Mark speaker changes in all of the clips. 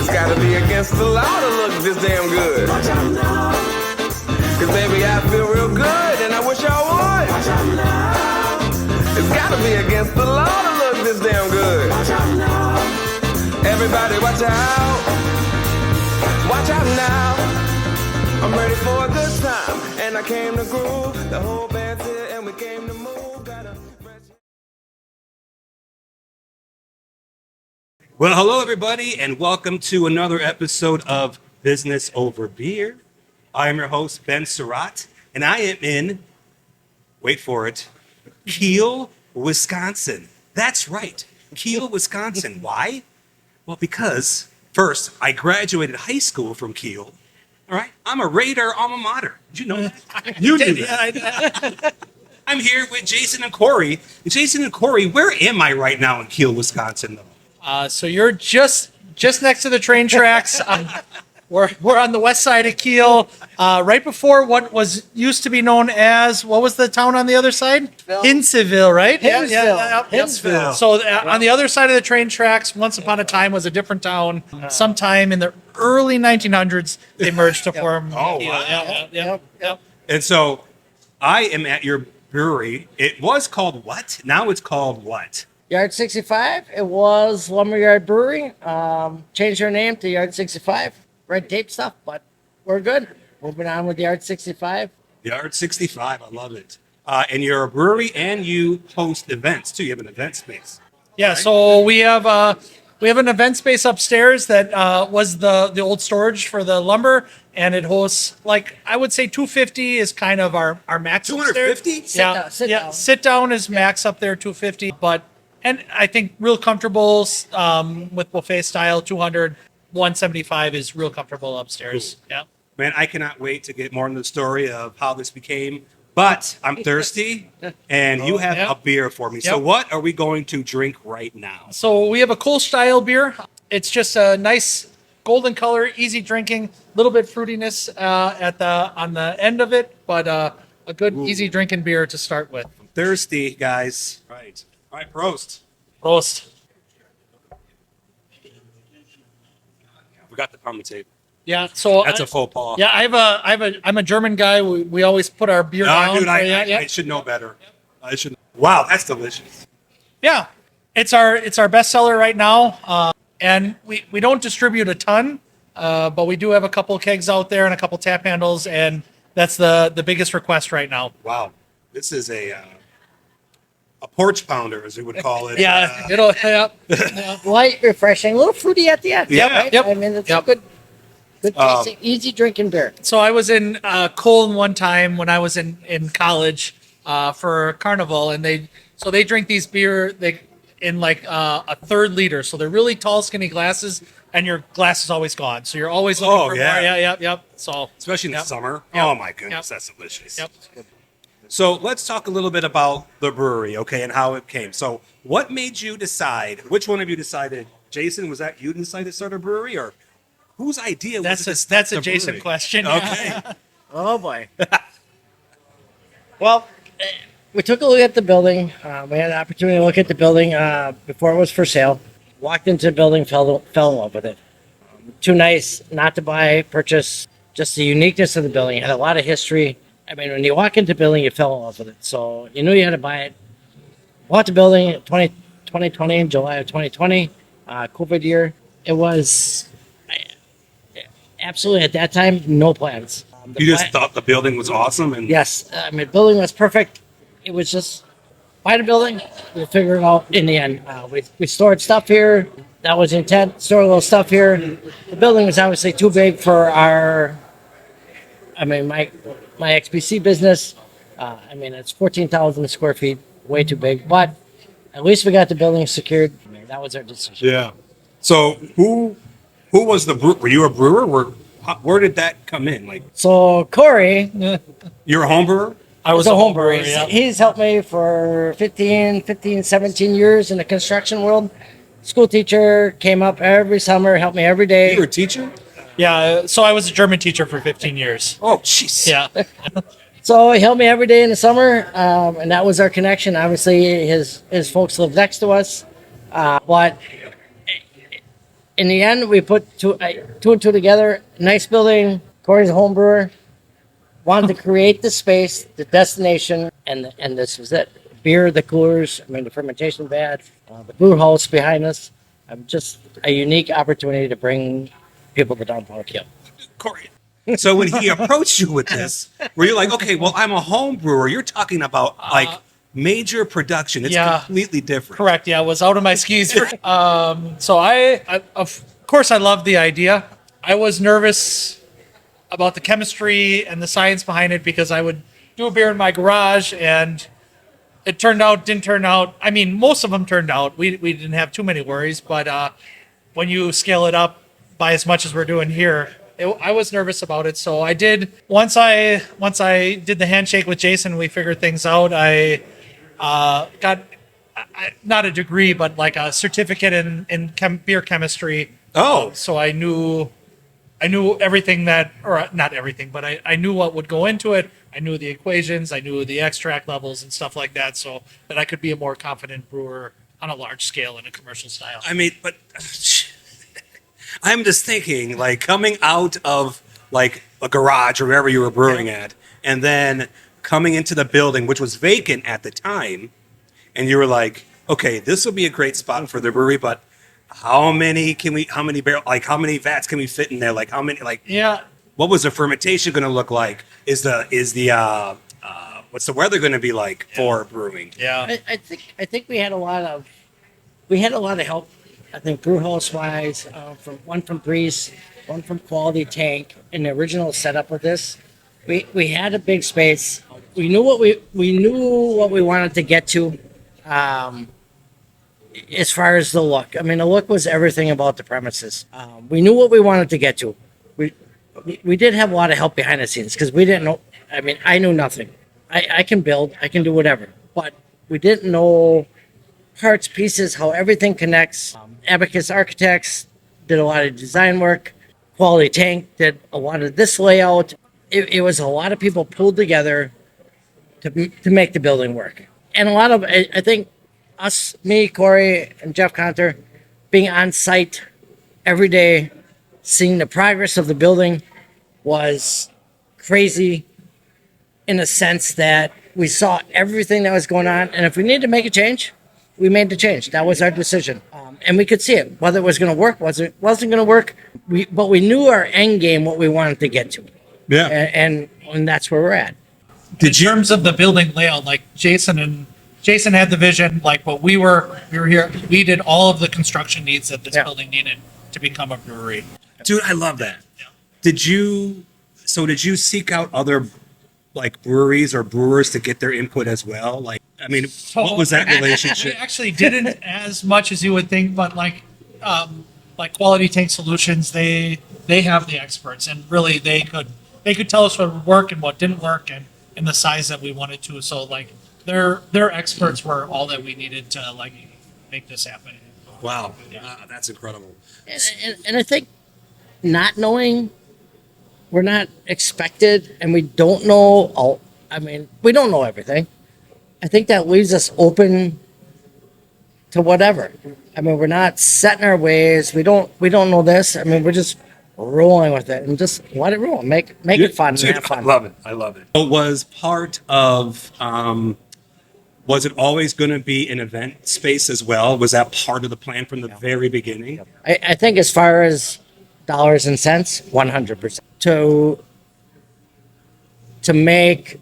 Speaker 1: It's gotta be against the law to look this damn good. Watch out now. Cause baby, I feel real good and I wish I would. Watch out now. It's gotta be against the law to look this damn good. Watch out now. Everybody watch out. Watch out now. I'm ready for a good time and I came to groove. The whole band's here and we came to move.
Speaker 2: Well, hello, everybody, and welcome to another episode of Business Over Beer. I am your host, Ben Surratt, and I am in, wait for it, Kiel, Wisconsin. That's right, Kiel, Wisconsin. Why? Well, because, first, I graduated high school from Kiel. All right? I'm a Raider alma mater. Did you know that? You knew that. I'm here with Jason and Corey. Jason and Corey, where am I right now in Kiel, Wisconsin, though?
Speaker 3: So you're just next to the train tracks. We're on the west side of Kiel, right before what was used to be known as, what was the town on the other side? Hinsville, right?
Speaker 4: Hinsville.
Speaker 3: So on the other side of the train tracks, once upon a time was a different town. Sometime in the early 1900s, they merged to form
Speaker 2: Oh,
Speaker 3: Kiel.
Speaker 2: wow.
Speaker 3: Yep.
Speaker 2: And so I am at your brewery. It was called what? Now it's called what?
Speaker 4: Yard 65. It was Lumberyard Brewery. Changed their name to Yard 65. Red tape stuff, but we're good. Moving on with Yard 65.
Speaker 2: Yard 65. I love it. And you're a brewery and you host events too. You have an event space.
Speaker 3: Yeah, so we have an event space upstairs that was the old storage for the lumber, and it hosts, like, I would say 250 is kind of our max.
Speaker 2: 250?
Speaker 3: Sit down is max up there, 250. And I think real comfortable with buffet style, 200, 175 is real comfortable upstairs.
Speaker 2: Cool.
Speaker 3: Yeah.
Speaker 2: Man, I cannot wait to get more into the story of how this became. But I'm thirsty, and you have a beer for me. So what are we going to drink right now?
Speaker 3: So we have a Kolsch style beer. It's just a nice golden color, easy drinking, little bit fruitiness on the end of it, but a good easy drinking beer to start with.
Speaker 2: I'm thirsty, guys. Right. All right, Prost.
Speaker 3: Prost.
Speaker 2: We got the on table.
Speaker 3: Yeah, so
Speaker 2: That's a faux pas.
Speaker 3: Yeah, I'm a German guy. We always put our beer down.
Speaker 2: Dude, I should know better. I should. Wow, that's delicious.
Speaker 3: Yeah, it's our bestseller right now, and we don't distribute a ton, but we do have a couple kegs out there and a couple tap handles, and that's the biggest request right now.
Speaker 2: Wow, this is a porch pounder, as we would call it.
Speaker 3: Yeah,
Speaker 4: Light, refreshing, a little fruity at the end.
Speaker 2: Yeah.
Speaker 4: Right?
Speaker 3: Yep.
Speaker 4: I mean, it's a good tasting, easy drinking beer.
Speaker 3: So I was in Cologne one time when I was in college for Carnival, and they drink these beer in like a third liter. So they're really tall, skinny glasses, and your glass is always gone. So you're always looking for more. Yep. So
Speaker 2: Especially in the summer.
Speaker 3: Yep.
Speaker 2: Oh my goodness, that's delicious.
Speaker 3: Yep.
Speaker 2: So let's talk a little bit about the brewery, okay, and how it came. So what made you decide? Which one of you decided? Jason, was that you decided to start a brewery, or whose idea was it?
Speaker 3: That's a Jason question.
Speaker 2: Okay.
Speaker 4: Oh, boy. Well, we took a look at the building. We had an opportunity to look at the building before it was for sale. Walked into the building, fell in love with it. Too nice not to buy, purchase. Just the uniqueness of the building. It had a lot of history. I mean, when you walk into the building, you fell in love with it. So you knew you had to buy it. Bought the building in 2020, in July of 2020, COVID year. It was absolutely, at that time, no plans.
Speaker 2: You just thought the building was awesome, and
Speaker 4: Yes, I mean, building was perfect. It was just buy the building. We'll figure it out in the end. We stored stuff here. That was the intent. Store a little stuff here. The building was obviously too big for my XPC business. It's 14,000 square feet, way too big. But at least we got the building secured. I mean, that was our decision.
Speaker 2: yeah. So who was the brewer? Were you a brewer? Where did that come in? Like,
Speaker 4: So Corey
Speaker 2: you're a home brewer?
Speaker 3: I was
Speaker 4: is a home brewer.
Speaker 3: Yeah.
Speaker 4: He's helped me for 17 years in the construction world. School teacher, came up every summer, helped me every day.
Speaker 2: You were a teacher?
Speaker 3: Yeah, so I was a German teacher for 15 years.
Speaker 2: Oh, jeez.
Speaker 3: Yeah.
Speaker 4: So he helped me every day in the summer, and that was our connection. Obviously, his folks live next to us, but in the end, we put two and two together. Nice building. Corey's a home brewer. Wanted to create the space, the destination, and this was it. Beer, the coolers, I mean, the fermentation vat, the brew house behind us. Just a unique opportunity to bring people to downtown Kiel.
Speaker 2: Corey. So when he approached you with this, were you like, okay, well, I'm a home brewer. You're talking about like major production. It's completely different.
Speaker 3: Correct. Yeah, I was out of my skis. So I, of course, I loved the idea. I was nervous about the chemistry and the science behind it because I would do a beer in my garage and it didn't turn out. I mean, most of them turned out. We didn't have too many worries, but when you scale it up by as much as we're doing here, I was nervous about it. So I did, once I did the handshake with Jason, we figured things out. I got not a degree, but like a certificate in beer chemistry.
Speaker 2: Oh,
Speaker 3: So I knew everything that, or not everything, but I knew what would go into it. I knew the equations, I knew the extract levels and stuff like that, so that I could be a more confident brewer on a large scale in a commercial style.
Speaker 2: I mean, but I'm just thinking, like, coming out of like a garage or wherever you were brewing at, and then coming into the building, which was vacant at the time, and you were like, okay, this will be a great spot for the brewery, but how many vats can we fit in there? Like, how many, like,
Speaker 3: Yeah,
Speaker 2: what was the fermentation going to look like? Is the what's the weather going to be like for brewing?
Speaker 3: yeah.
Speaker 4: I think we had a lot of help. I think brew house wise, from Breeze, one from Quality Tank, in the original setup of this. We had a big space. We knew what we wanted to get to. As far as the look, I mean, the look was everything about the premises. We knew what we wanted to get to. We did have a lot of help behind the scenes because we didn't know. I mean, I knew nothing. I can build, I can do whatever, but we didn't know parts, pieces, how everything connects. Abacus Architects did a lot of design work. Quality Tank did a lot of this layout. It was a lot of people pulled together to make the building work, and a lot of I think us, me, Corey, and Jeff Conter, being on site every day, seeing the progress of the building was crazy in a sense that we saw everything that was going on. And if we needed to make a change, we made the change. That was our decision. And we could see it, whether it was going to work, wasn't going to work. But we knew our end game, what we wanted to get to.
Speaker 2: Yeah.
Speaker 4: And that's where we're at.
Speaker 3: In terms of the building layout, like Jason had the vision, like, but we were here. We did all of the construction needs that this building needed to become a brewery.
Speaker 2: Dude, I love that.
Speaker 3: Yeah.
Speaker 2: Did you seek out other like breweries or brewers to get their input as well? Like, I mean, what was that
Speaker 3: We
Speaker 2: relationship?
Speaker 3: actually didn't as much as you would think, but like Quality Tank Solutions, they have the experts, and really they could tell us what would work and what didn't work, and the size that we wanted to. So like their experts were all that we needed to like make this happen.
Speaker 2: Wow, that's incredible.
Speaker 4: And I think not knowing, we're not expected, and we don't know. I mean, we don't know everything. I think that leaves us open to whatever. I mean, we're not set in our ways. We don't know this. I mean, we're just rolling with it and just let it roll. Make it fun.
Speaker 2: Dude,
Speaker 4: And have fun.
Speaker 2: I love it. It was part of. Was it always going to be an event space as well? Was that part of the plan from the very beginning?
Speaker 4: I think as far as dollars and cents, 100%. To make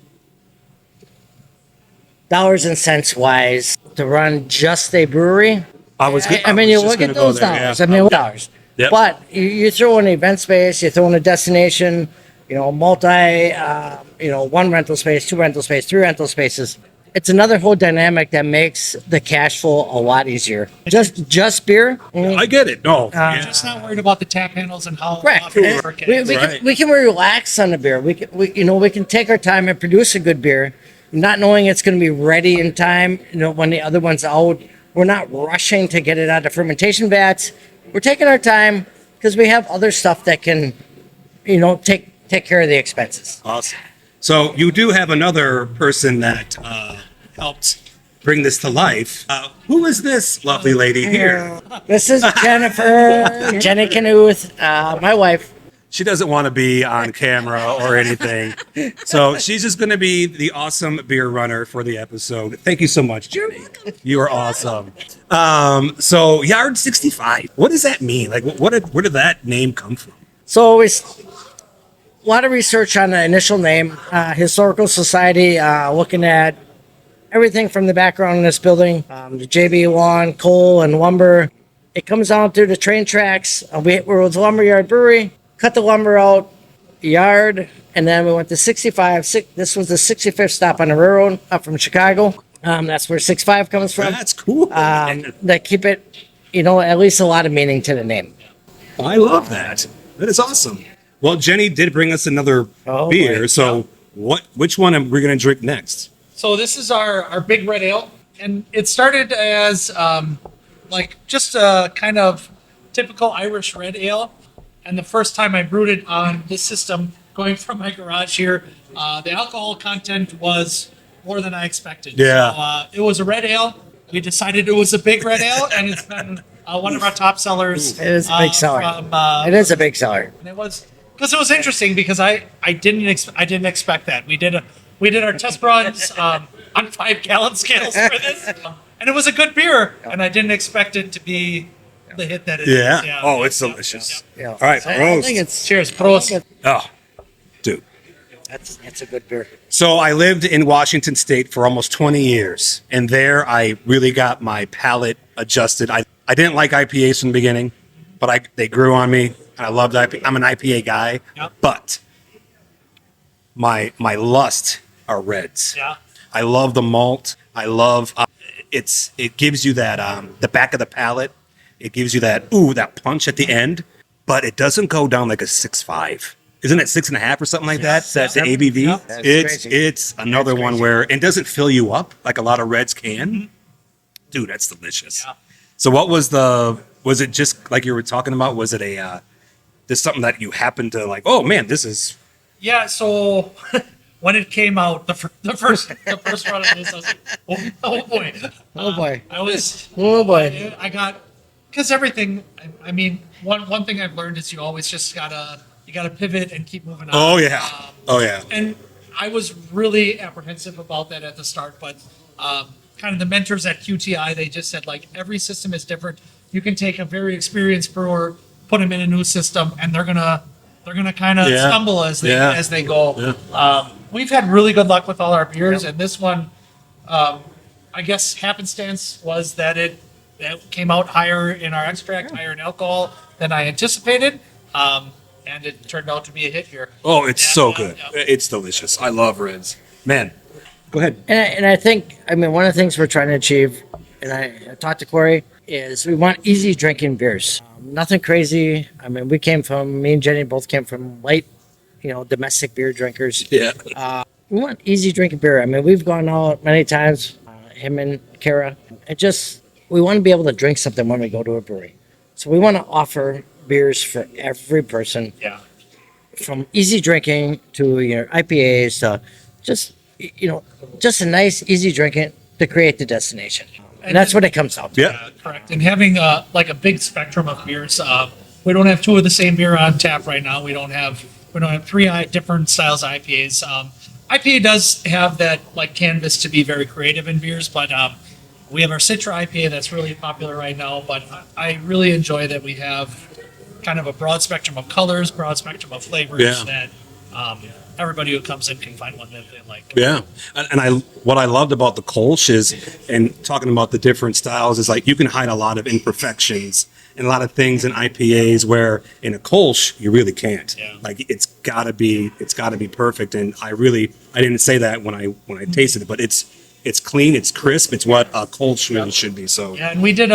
Speaker 4: dollars and cents wise, to run just a brewery. I mean, you look at those dollars. I mean, dollars.
Speaker 2: Yep.
Speaker 4: But you throw in an event space, you throw in a destination, multi, one rental space, two rental space, three rental spaces. It's another whole dynamic that makes the cash flow a lot easier. Just beer.
Speaker 2: I get it. No,
Speaker 3: Just not worried about the tap handles and how
Speaker 4: Correct.
Speaker 3: often we work it.
Speaker 4: We can relax on the beer. We can take our time and produce a good beer, not knowing it's going to be ready in time. When the other one's out, we're not rushing to get it out of fermentation vats. We're taking our time because we have other stuff that can, take care of the expenses.
Speaker 2: Awesome. So you do have another person that helped bring this to life, who is this lovely lady here?
Speaker 4: This is Jennifer, Jenny Knuth, my wife.
Speaker 2: She doesn't want to be on camera or anything. So she's just going to be the awesome beer runner for the episode. Thank you so much, Jenny. You are awesome. So Yard 65, what does that mean? Like, where did that name come from?
Speaker 4: So a lot of research on the initial name, Historical Society, looking at everything from the background in this building, the JB Lawn, coal, and lumber. It comes down through the train tracks. We were the Lumberyard Brewery, cut the lumber out, yard, and then we went to 65. This was the 65th stop on the railroad up from Chicago. That's where 65 comes from.
Speaker 2: That's cool.
Speaker 4: That keep it, at least a lot of meaning to the name.
Speaker 2: I love that. That is awesome. Well, Jenny did bring us another beer.
Speaker 4: boy.
Speaker 2: So which one are we going to drink next?
Speaker 3: So this is our big red ale, and it started as just a kind of typical Irish red ale. And the first time I brewed it on this system, going from my garage here, the alcohol content was more than I expected.
Speaker 2: Yeah.
Speaker 3: So, it was a red ale. We decided it was a big red ale, and it's been one of our top sellers.
Speaker 4: It is a big seller. It is a big seller.
Speaker 3: And it was because it was interesting because I didn't expect that. We did our test runs on 5-gallon scales for this, and it was a good beer, and I didn't expect it to be the hit that it is.
Speaker 2: Yeah. Oh, it's delicious.
Speaker 4: Yeah.
Speaker 2: All right,
Speaker 4: I
Speaker 2: Prost.
Speaker 4: think it's
Speaker 3: Cheers, Prost.
Speaker 2: Oh, dude.
Speaker 4: that's a good beer.
Speaker 2: So I lived in Washington State for almost 20 years, and there I really got my palate adjusted. I didn't like IPAs from the beginning, but they grew on me, and I loved IPA. I'm an IPA guy,
Speaker 3: Yep.
Speaker 2: but my lust are reds.
Speaker 3: Yeah.
Speaker 2: I love the malt. I love it gives you that the back of the palate. It gives you that punch at the end, but it doesn't go down like a 6.5. Isn't it 6.5 or something like that? That's the ABV.
Speaker 3: Yep.
Speaker 4: That's
Speaker 2: It's
Speaker 4: crazy.
Speaker 2: it's another one where it doesn't fill you up like a lot of reds can. Dude, that's delicious.
Speaker 3: Yeah.
Speaker 2: So what was it just like you were talking about? Was it just something that you happened to like, oh man, this is
Speaker 3: Yeah. So when it came out, the first run of this, I was like, oh boy.
Speaker 4: Oh boy.
Speaker 3: Oh boy. I got because everything. I mean, one thing I've learned is you always just gotta pivot and keep moving on.
Speaker 2: Oh yeah. Oh yeah.
Speaker 3: And I was really apprehensive about that at the start, but kind of the mentors at QTI, they just said like every system is different. You can take a very experienced brewer, put them in a new system, and they're gonna kind of
Speaker 2: Yeah.
Speaker 3: stumble as they
Speaker 2: Yeah.
Speaker 3: go. We've had really good luck with all our beers, and this one, I guess happenstance was that it came out higher in our extract, higher in alcohol than I anticipated. And it turned out to be a hit here.
Speaker 2: Oh, it's
Speaker 3: Yeah,
Speaker 2: so
Speaker 3: yeah,
Speaker 2: good.
Speaker 3: yeah.
Speaker 2: It's delicious. I love reds. Man, go ahead.
Speaker 4: And I think, one of the things we're trying to achieve, and I talked to Corey, is we want easy drinking beers. Nothing crazy. Me and Jenny both came from light, domestic beer drinkers.
Speaker 2: Yeah.
Speaker 4: We want easy drinking beer. We've gone out many times, him and Kara. We want to be able to drink something when we go to a brewery. So we want to offer beers for every person,
Speaker 3: Yeah.
Speaker 4: from easy drinking to your IPAs to just a nice easy drinking to create the destination. And that's what it comes down to.
Speaker 2: Yeah.
Speaker 3: Correct. And having a big spectrum of beers. We don't have two of the same beer on tap right now. We don't have three different styles of IPAs. IPA does have that canvas to be very creative in beers, but we have our Citra IPA that's really popular right now. But I really enjoy that we have kind of a broad spectrum of colors, broad spectrum of flavors
Speaker 2: Yeah.
Speaker 3: that everybody who comes in can find one that they like.
Speaker 2: Yeah, and what I loved about the Kolsch is, and talking about the different styles, is like you can hide a lot of imperfections and a lot of things in IPAs where in a Kolsch you really can't.
Speaker 3: Yeah.
Speaker 2: Like it's gotta be perfect. And I didn't say that when I tasted it, but it's clean, it's crisp, it's what a Kolsch really should be. So
Speaker 3: Yeah, and we did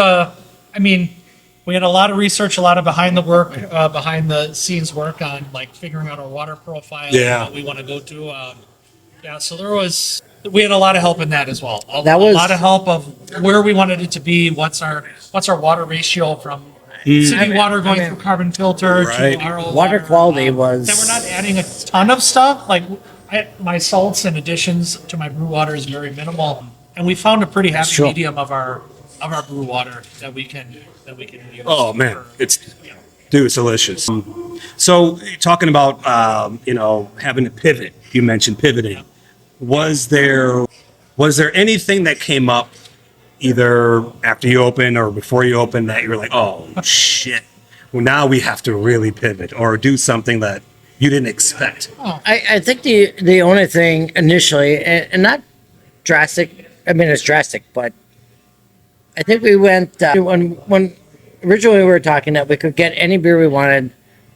Speaker 3: we had a lot of research, a lot of behind the scenes work on figuring out our water profile,
Speaker 2: Yeah.
Speaker 3: what we want to go to. So we had a lot of help in that as well. A lot of help of where we wanted it to be, what's our water ratio from city water going through carbon filter
Speaker 2: Right.
Speaker 3: to RO
Speaker 4: Water quality was.
Speaker 3: That we're not adding a ton of stuff. My salts and additions to my brew water is very minimal. And we found a pretty happy
Speaker 4: true.
Speaker 3: medium of our brew water that we can use.
Speaker 2: Oh man,
Speaker 3: for-
Speaker 2: it's dude, it's delicious. So talking about having to pivot, you mentioned pivoting. Was there anything that came up either after you opened or before you opened that you were like, oh shit, well now we have to really pivot or do something that you didn't expect?
Speaker 4: I think the only thing initially, and not drastic, I mean, it's drastic, but I think we went, when originally we were talking that we could get any beer we wanted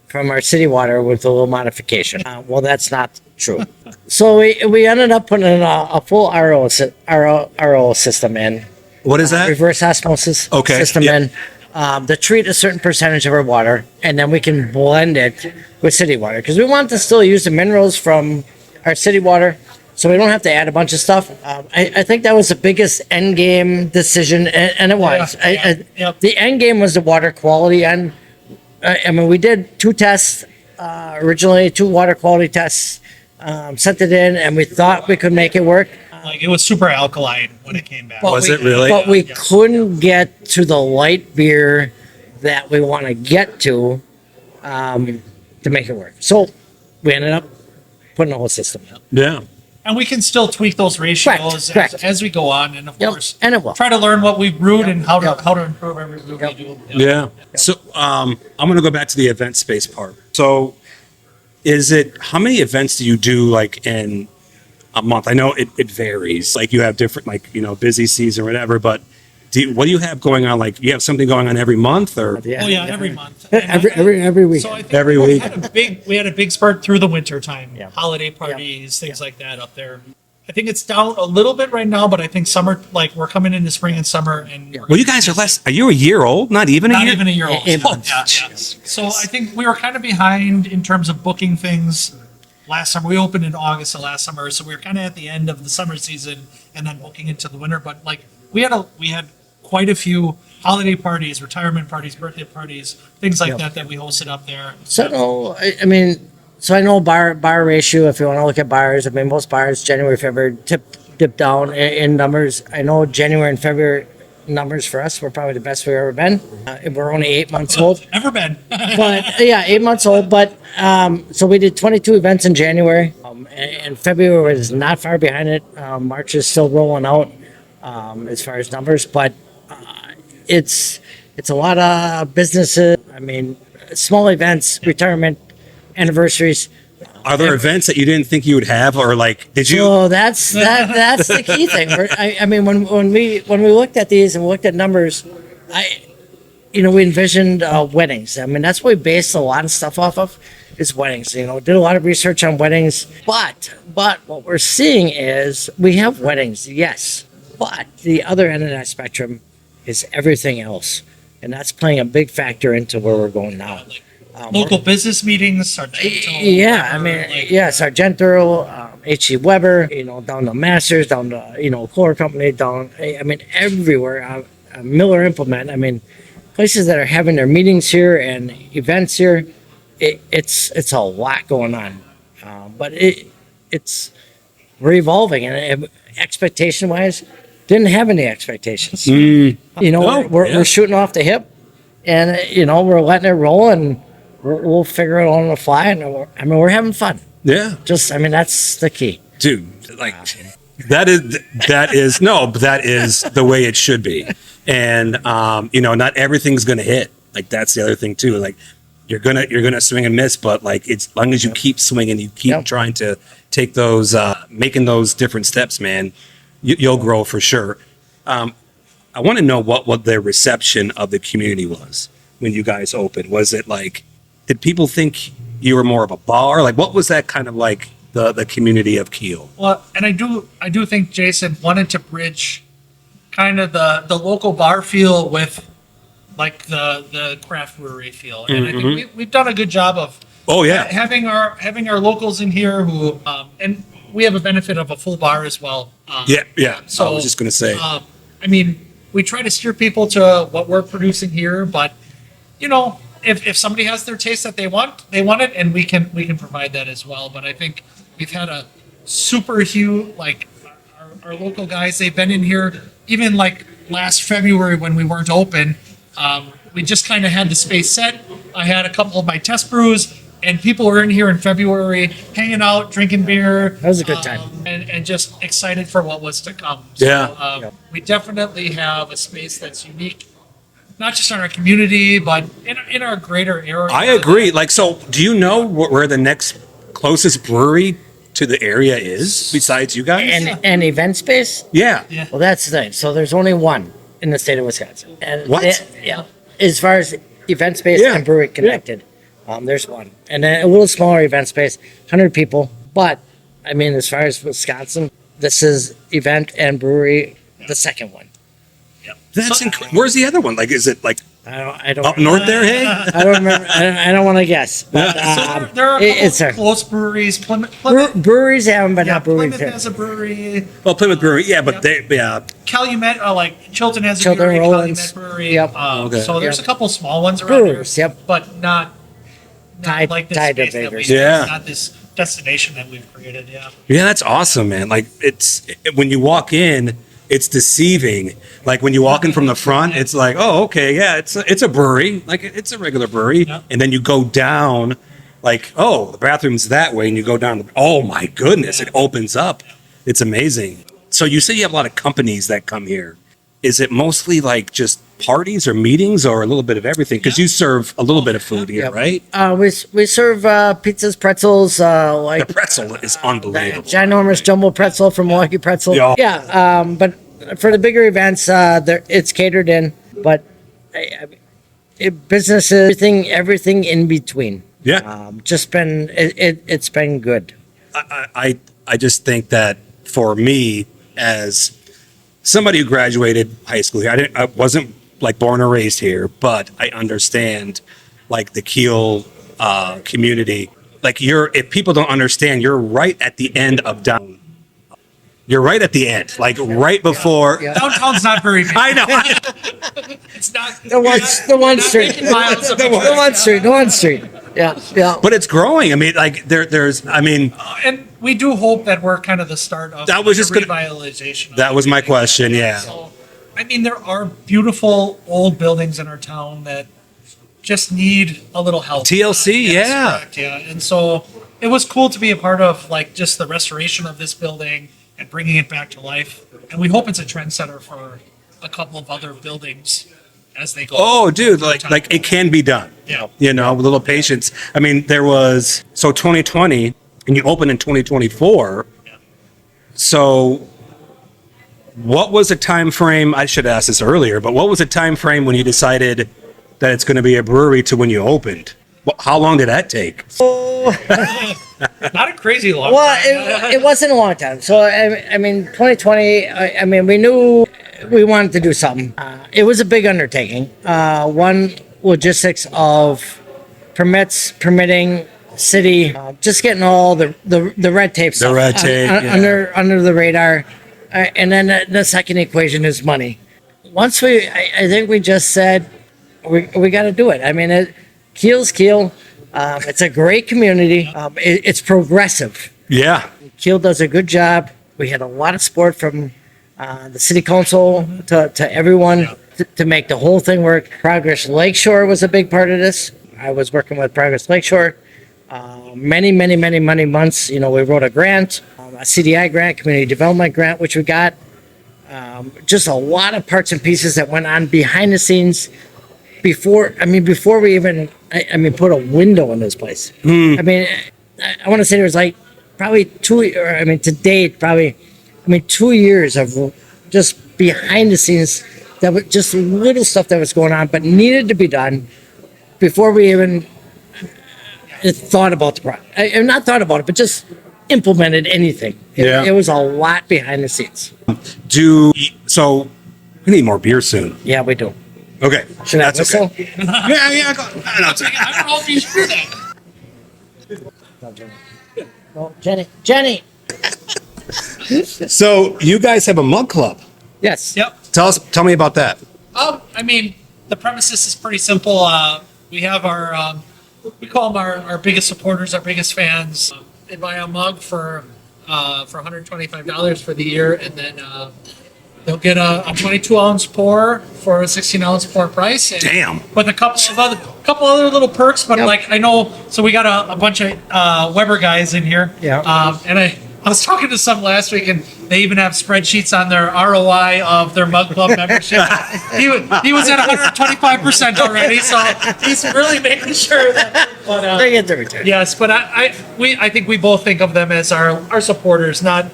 Speaker 4: from our city water with a little modification. Well, that's not true. So we ended up putting in a full RO system in.
Speaker 2: What is that?
Speaker 4: Reverse osmosis
Speaker 2: Okay,
Speaker 4: system
Speaker 2: yeah.
Speaker 4: in. To treat a certain percentage of our water, and then we can blend it with city water because we want to still use the minerals from our city water, so we don't have to add a bunch of stuff. I think that was the biggest end game decision, and it was.
Speaker 3: Yep.
Speaker 4: The end game was the water quality, and I mean we did two tests originally, two water quality tests, sent it in, and we thought we could make it work.
Speaker 3: Like it was super alkaline when it came back.
Speaker 2: Was it really?
Speaker 4: But we couldn't get to the light beer that we want to get to make it work. So we ended up putting a whole system in.
Speaker 2: Yeah.
Speaker 3: And we can still tweak those ratios
Speaker 4: Correct.
Speaker 3: as we go on, and of
Speaker 4: Yep,
Speaker 3: course,
Speaker 4: and it will.
Speaker 3: try to learn what we've brewed and how
Speaker 4: Yep.
Speaker 3: to improve every brew we do.
Speaker 2: Yeah. So I'm going to go back to the event space part. So how many events do you do like in a month? I know it varies. Like you have different, busy season or whatever, but what do you have going on? Like you have something going on every month or?
Speaker 3: Oh yeah, every month.
Speaker 4: Every week.
Speaker 3: So I think
Speaker 2: Every
Speaker 3: we
Speaker 2: week.
Speaker 3: had a big spurt through the winter time,
Speaker 4: Yeah.
Speaker 3: holiday parties, things like that up there. I think it's down a little bit right now, but I think summer, like we're coming into spring and summer, and we're
Speaker 2: Well, you guys are less. Are you a year old? Not even a
Speaker 3: not
Speaker 2: year.
Speaker 3: even a year old.
Speaker 4: 8
Speaker 3: So,
Speaker 4: months.
Speaker 3: yeah. So I think we were kind of behind in terms of booking things last summer. We opened in August of last summer, so we were kind of at the end of the summer season and then booking into the winter. But like we had quite a few holiday parties, retirement parties, birthday parties, things like that we hosted up there.
Speaker 4: So I mean, so I know bar ratio. If you want to look at bars, I mean most bars January, February dip down in numbers. I know January and February numbers for us were probably the best we've ever been. We're only 8 months old.
Speaker 3: Ever been?
Speaker 4: But yeah, 8 months old. But so we did 22 events in January, and February was not far behind it. March is still rolling out as far as numbers, but it's a lot of businesses. I mean, small events, retirement, anniversaries.
Speaker 2: Are there events that you didn't think you would have, or like did you?
Speaker 4: So that's the key thing. I mean, when we looked at these and we looked at numbers, we envisioned weddings. I mean, that's what we based a lot of stuff off of is weddings. Did a lot of research on weddings. But what we're seeing is we have weddings, yes, but the other end of that spectrum is everything else, and that's playing a big factor into where we're going now.
Speaker 3: Local business meetings, Sargento,
Speaker 4: Yeah, I
Speaker 3: whatever,
Speaker 4: mean, Sargento, H.E. Weber, down to Masters, down to Core Company, down, I mean, everywhere. Miller Implement, I mean, places that are having their meetings here and events here, it's a lot going on. But we're evolving, and expectation-wise, didn't have any expectations. We're shooting off the hip, and we're letting it roll, and we'll figure it out on the fly, and we're having fun.
Speaker 2: Yeah,
Speaker 4: That's the key.
Speaker 2: dude. Like that is the way it should be, and not everything's gonna hit. Like that's the other thing too. Like you're gonna swing and miss, but like as long as you keep swinging, you keep trying to take those, making those different steps, man, you'll grow for sure. I want to know what the reception of the community was when you guys opened. Was it like, did people think you were more of a bar? Like, what was that kind of like the community of Kiel?
Speaker 3: Well, and I do think Jason wanted to bridge kind of the local bar feel with like the craft brewery feel, and I think we've done a good job of having our locals in here who and we have a benefit of a full bar as well.
Speaker 2: Yeah. So I was just gonna say,
Speaker 3: I mean, we try to steer people to what we're producing here, but if somebody has their taste that they want it, and we can provide that as well. But I think we've had a super huge, like our local guys. They've been in here even like last February when we weren't open. We just kind of had the space set. I had a couple of my test brews, and people were in here in February, hanging out, drinking beer.
Speaker 4: That was a good time.
Speaker 3: And just excited for what was to come. So,
Speaker 2: Yeah.
Speaker 3: We definitely have a space that's unique, not just in our community, but in our greater area.
Speaker 2: I agree. Like, so do you know where the next closest brewery to the area is besides you guys?
Speaker 4: And event space?
Speaker 2: Yeah.
Speaker 3: Yeah.
Speaker 4: Well, that's the thing. So there's only one in the state of Wisconsin. And
Speaker 2: What?
Speaker 4: yeah. As far as event space
Speaker 2: Yeah.
Speaker 4: and brewery connected, there's one. And then a little smaller event space, 100 people. But, I mean, as far as Wisconsin, this is event and brewery, the second one.
Speaker 2: That's incredible. Where's the other one? Like, is it like
Speaker 4: I don't
Speaker 2: up north there, hey?
Speaker 4: I don't remember. I don't want to guess. But,
Speaker 3: There are a couple
Speaker 4: it's a
Speaker 3: close breweries. Plymouth,
Speaker 4: breweries have them, but
Speaker 3: yeah,
Speaker 4: not breweries.
Speaker 3: Plymouth has a brewery.
Speaker 2: Well, Plymouth Brewery, yeah, but
Speaker 3: Calumet, like Chilton has a
Speaker 4: Chilton,
Speaker 3: brewery.
Speaker 4: Rollins.
Speaker 3: Calumet Brewery.
Speaker 4: Yep.
Speaker 2: Okay.
Speaker 3: So there's
Speaker 4: Yep.
Speaker 3: a couple small ones around
Speaker 4: Breweries,
Speaker 3: here.
Speaker 4: yep.
Speaker 3: But not
Speaker 4: Tied-
Speaker 3: like this
Speaker 4: tied to
Speaker 3: space that we
Speaker 4: Bakers.
Speaker 2: Yeah.
Speaker 3: Not this destination that we've created. Yeah.
Speaker 2: yeah, that's awesome, man. Like, when you walk in, it's deceiving. Like when you walk in from the front, it's like, oh, okay, yeah, it's a brewery, like it's a regular brewery,
Speaker 3: Yeah.
Speaker 2: and then you go down, like, oh, the bathroom's that way, and you go down. Oh my goodness, it opens up. It's amazing. So you say you have a lot of companies that come here. Is it mostly like just parties or meetings or a little bit of everything? Because you serve a little bit of food here,
Speaker 4: Yep.
Speaker 2: right?
Speaker 4: We serve pizzas, pretzels, like
Speaker 2: The pretzel is unbelievable.
Speaker 4: ginormous jumbo pretzel from Milwaukee Pretzel.
Speaker 2: Yeah.
Speaker 4: Yeah, but for the bigger events, it's catered in. But businesses, everything in between.
Speaker 2: Yeah.
Speaker 4: Just been it's been good.
Speaker 2: I just think that for me, as somebody who graduated high school here, I wasn't like born or raised here, but I understand like the Kiel community. Like if people don't understand, you're right at the end of down. You're right at the end, like right before.
Speaker 4: Yeah.
Speaker 3: Downtown's not very big.
Speaker 2: I know.
Speaker 3: It's not.
Speaker 4: The one street,
Speaker 3: making miles of
Speaker 4: the one street. Yeah.
Speaker 2: But it's growing. I mean, like there's. I mean,
Speaker 3: And we do hope that we're kind of the start of
Speaker 2: That was
Speaker 3: the
Speaker 2: just gonna-
Speaker 3: revitalization. of
Speaker 2: that was my
Speaker 3: everything.
Speaker 2: question. Yeah.
Speaker 3: So, I mean, there are beautiful old buildings in our town that just need a little help.
Speaker 2: TLC,
Speaker 3: Yes,
Speaker 2: yeah.
Speaker 3: correct, yeah. And so it was cool to be a part of like just the restoration of this building and bringing it back to life. And we hope it's a trendsetter for a couple of other buildings as they go.
Speaker 2: Oh, dude,
Speaker 3: through time.
Speaker 2: like it can be done.
Speaker 3: Yeah.
Speaker 2: You know, with a little patience. I mean, there was 2020, and you opened in 2024.
Speaker 3: Yeah.
Speaker 2: So, what was the time frame? I should ask this earlier, but what was the time frame when you decided that it's going to be a brewery to when you opened? How long did that take?
Speaker 3: Not a crazy long
Speaker 4: Well,
Speaker 3: time.
Speaker 4: it wasn't a long time. So I mean, 2020. I mean, we knew we wanted to do something. It was a big undertaking. One, logistics of permitting, city, just getting all the red tape stuff
Speaker 2: red tape, yeah.
Speaker 4: under the radar, and then the second equation is money. Once I think we just said we got to do it. I mean, Kiel's Kiel. It's a great community. It's progressive.
Speaker 2: Yeah.
Speaker 4: Kiel does a good job. We had a lot of support from the city council to everyone to make the whole thing work. Progress Lakeshore was a big part of this. I was working with Progress Lakeshore many months. You know, we wrote a grant, a CDI grant, community development grant, which we got. Just a lot of parts and pieces that went on behind the scenes before we even put a window in this place. I mean, I want to say there was like probably to date, probably 2 years of just behind the scenes that was just little stuff that was going on, but needed to be done before we even thought about the project. Not thought about it, but just implemented anything.
Speaker 2: Yeah.
Speaker 4: It was a lot behind the scenes.
Speaker 2: So we need more beer soon.
Speaker 4: Yeah, we do.
Speaker 2: Okay.
Speaker 4: Should I
Speaker 2: That's
Speaker 4: whistle?
Speaker 2: okay. Yeah. I know, it's okay.
Speaker 3: I don't know if you should do that.
Speaker 4: Oh, Jenny.
Speaker 2: So you guys have a mug club.
Speaker 4: Yes.
Speaker 3: Yep.
Speaker 2: Tell me about that.
Speaker 3: I mean, the premises is pretty simple. We have we call them our biggest supporters, our biggest fans. They buy a mug for for $125 for the year, and then they'll get a 22-ounce pour for a 16-ounce pour price. And
Speaker 2: Damn.
Speaker 3: with a couple other little perks, but like I know, so we got a bunch of Weber guys in here.
Speaker 4: Yeah.
Speaker 3: And I was talking to some last week, and they even have spreadsheets on their ROI of their Mug Club membership. he was at 125% already, so he's really making sure that. But,
Speaker 4: They get the return.
Speaker 3: yes, but I think we both think of them as our supporters, not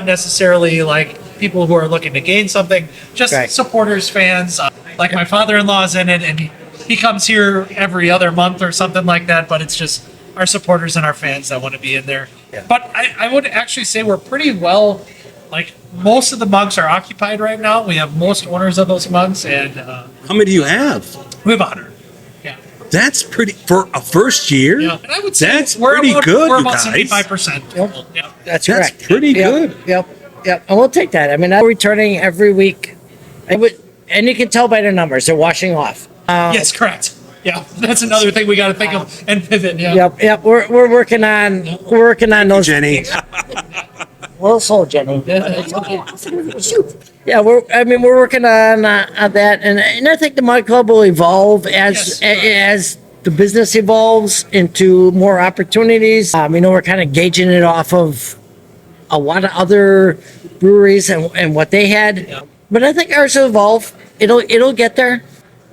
Speaker 3: necessarily like people who are looking to gain something, just
Speaker 4: Right.
Speaker 3: supporters, fans. Like my father-in-law's in it, and he comes here every other month or something like that. But it's just our supporters and our fans that want to be in there.
Speaker 4: Yeah.
Speaker 3: But I would actually say we're pretty well. Like most of the mugs are occupied right now. We have most owners of those mugs, and
Speaker 2: How many do you have?
Speaker 3: we have 100. Yeah.
Speaker 2: That's pretty for a first year.
Speaker 3: Yeah, and I would say
Speaker 2: That's pretty good,
Speaker 3: We're
Speaker 2: you
Speaker 3: about
Speaker 2: guys.
Speaker 3: 75%. Yeah.
Speaker 4: That's
Speaker 2: That's
Speaker 4: correct.
Speaker 2: pretty
Speaker 4: Yep,
Speaker 2: good.
Speaker 4: Yep. And we'll take that. I mean, I'm returning every week. And you can tell by the numbers, they're washing off.
Speaker 3: Yes, correct. Yeah, that's another thing we got to think of and pivot. Yeah.
Speaker 4: Yep. We're working on those.
Speaker 2: Jenny.
Speaker 4: Well, so Jenny. Yeah, we're working on that, and I think the Mud Club will evolve as the business evolves into more opportunities. We're kind of gauging it off of a lot of other breweries and what they had, but I think ours will evolve. It'll get there,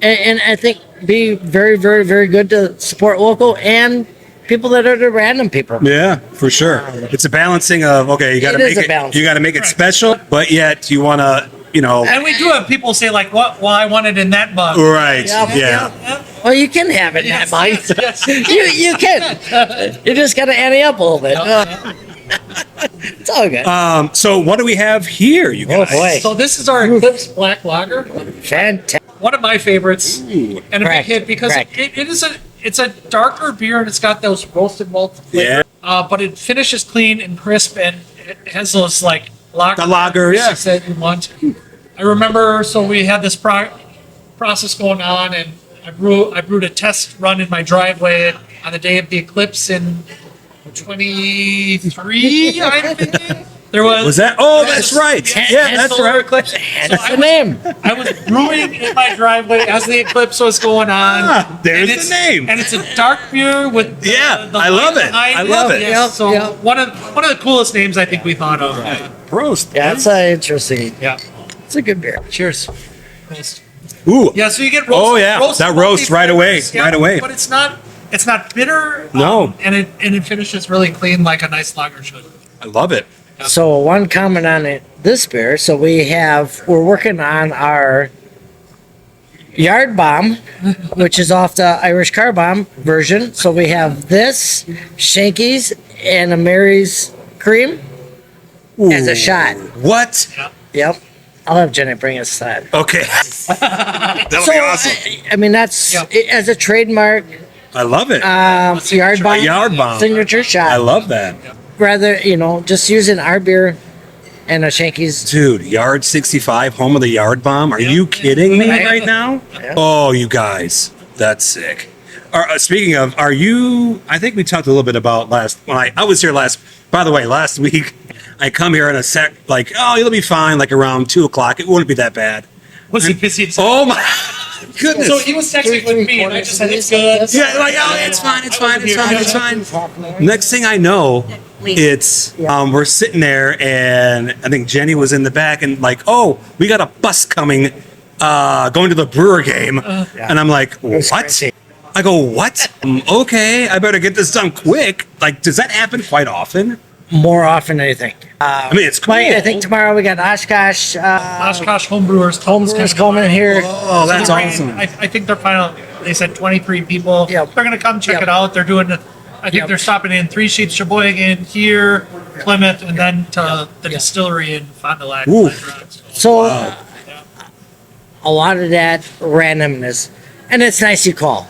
Speaker 4: and I think be very, very, very good to support local and people that are the random people.
Speaker 2: Yeah, for sure. It's a balancing of okay, you got to
Speaker 4: It is
Speaker 2: make
Speaker 4: a balance.
Speaker 2: you got to make it special, but yet you want to,
Speaker 3: And we do have people say like, "What? Well, I want it in that mug."
Speaker 2: right?
Speaker 4: Yeah.
Speaker 2: Yeah.
Speaker 4: Well, you can have it,
Speaker 3: Yes,
Speaker 4: Mike.
Speaker 3: yes.
Speaker 4: You can. You just got to ante up a little bit. It's all good.
Speaker 2: So what do we have here, you
Speaker 4: Oh
Speaker 2: guys?
Speaker 4: boy,
Speaker 3: So this is our Eclipse Black Lager,
Speaker 4: fantastic!
Speaker 3: one of my favorites, and a big
Speaker 4: Correct,
Speaker 3: hit because
Speaker 4: correct.
Speaker 3: it's a darker beer and it's got those roasted malt flavor. But it finishes clean and crisp, and it has those like lager.
Speaker 2: The lager, yeah.
Speaker 3: That you want. I remember, so we had this process going on, and I brewed a test run in my driveway on the day of the eclipse in 23. I'm thinking there
Speaker 2: Was that? Oh, that's right. Yeah, that's
Speaker 3: solar
Speaker 2: right.
Speaker 3: eclipse.
Speaker 4: That's the name.
Speaker 3: I was brewing in my driveway as the eclipse was going on.
Speaker 2: There's
Speaker 3: And
Speaker 2: the
Speaker 3: it's-
Speaker 2: name.
Speaker 3: And it's a dark beer with
Speaker 2: Yeah,
Speaker 3: the
Speaker 2: I love
Speaker 3: light
Speaker 2: it.
Speaker 3: behind
Speaker 2: I love it.
Speaker 3: Yeah, so
Speaker 4: Yeah.
Speaker 3: one of the coolest names I think we thought of.
Speaker 2: Prost.
Speaker 4: Yeah, it's interesting.
Speaker 3: Yeah.
Speaker 4: It's a good beer.
Speaker 3: Cheers.
Speaker 2: Ooh.
Speaker 3: Yeah, so you get
Speaker 2: Oh, yeah. That roast right away, right away.
Speaker 3: But it's not bitter.
Speaker 2: No.
Speaker 3: And it finishes really clean like a nice lager should.
Speaker 2: I love it.
Speaker 4: So one comment on this beer. So we're working on our Yard Bomb, which is off the Irish Car Bomb version. So we have this, Shanky's, and a Mary's Cream as a shot.
Speaker 2: What?
Speaker 4: Yep. I'll have Jenny bring us that.
Speaker 2: Okay. That'll
Speaker 4: So,
Speaker 2: be awesome.
Speaker 4: I mean, that's
Speaker 3: Yep.
Speaker 4: as a trademark
Speaker 2: I love it.
Speaker 4: Yard Bomb,
Speaker 2: Yard Bomb.
Speaker 4: signature shot.
Speaker 2: I love that.
Speaker 4: Rather, just using our beer and a Shanky's.
Speaker 2: Dude, Yard 65, home of the Yard Bomb. Are you kidding me right now?
Speaker 4: Yeah.
Speaker 2: Oh, you guys. That's sick. Speaking of, I think we talked a little bit about when I was here by the way, last week, I come here in a sec, like, oh, it'll be fine, like around 2 o'clock. It wouldn't be that bad.
Speaker 3: Was he busy?
Speaker 2: Oh my goodness.
Speaker 3: So he was texting with me, and I just said it's good.
Speaker 2: Yeah, like, oh, it's fine, it's fine, it's fine, it's fine. Next thing I know, it's we're sitting there, and I think Jenny was in the back, and like, oh, we got a bus coming, going to the Brewer game, and I'm like, what?
Speaker 4: crazy.
Speaker 2: I go, what? Okay, I better get this done quick. Like, does that happen quite often?
Speaker 4: More often than you think.
Speaker 2: I mean, it's cool.
Speaker 4: I think tomorrow we got Oshkosh.
Speaker 3: Oshkosh Homebrewers.
Speaker 4: Homebrewers coming here.
Speaker 2: Oh, that's
Speaker 3: So they're
Speaker 2: awesome.
Speaker 3: bringing- I think they're final. They said 23 people.
Speaker 4: Yep.
Speaker 3: They're gonna come check
Speaker 4: Yep.
Speaker 3: it out. They're doing. I think
Speaker 4: Yep.
Speaker 3: they're stopping in Three Sheets, Sheboygan, here, Plymouth, and then to the distillery in Fond du Lac.
Speaker 2: Ooh.
Speaker 4: So a lot of that randomness, and it's nice you call.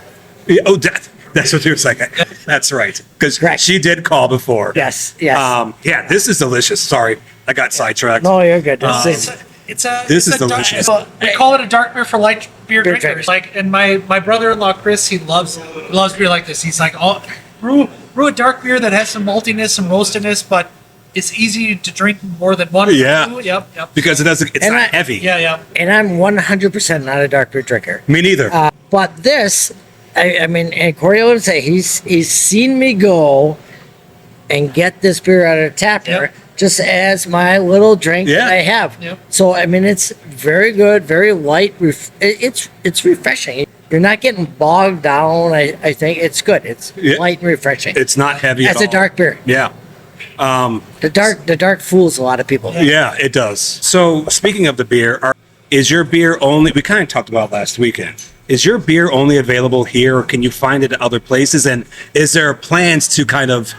Speaker 2: Yeah, oh, that's what you were saying. That's right. Because
Speaker 4: Correct.
Speaker 2: she did call before.
Speaker 4: Yes.
Speaker 2: Yeah, this is delicious. Sorry, I got sidetracked.
Speaker 4: No, you're good.
Speaker 3: It's a.
Speaker 2: This
Speaker 3: it's
Speaker 2: is
Speaker 3: a
Speaker 2: delicious.
Speaker 3: we call it a dark beer for light beer
Speaker 4: Beer
Speaker 3: drinkers.
Speaker 4: drinkers.
Speaker 3: Like, and my brother-in-law Chris, he loves beer like this. He's like, oh, brew a dark beer that has some maltiness, some roastedness, but it's easy to drink more than one.
Speaker 2: Yeah.
Speaker 3: Or two. Yep.
Speaker 2: Because it's
Speaker 4: And
Speaker 2: not
Speaker 4: I-
Speaker 2: heavy.
Speaker 3: Yeah.
Speaker 4: And I'm 100% not a dark beer drinker.
Speaker 2: Me neither.
Speaker 4: But this, I mean, and Corey would say he's seen me go and get this beer out of the tapper
Speaker 3: Yep.
Speaker 4: just as my little drink
Speaker 2: Yeah.
Speaker 4: that I have.
Speaker 3: Yep.
Speaker 4: So I mean, it's very good, very light. It's refreshing. You're not getting bogged down. I think it's good. It's
Speaker 2: Yeah.
Speaker 4: light and refreshing.
Speaker 2: It's not heavy at
Speaker 4: As a
Speaker 2: all.
Speaker 4: dark beer.
Speaker 2: Yeah.
Speaker 4: The dark fools a lot of people.
Speaker 2: Yeah, it does. So speaking of the beer, is your beer only? We kind of talked about it last weekend. Is your beer only available here, or can you find it at other places? And is there plans to kind of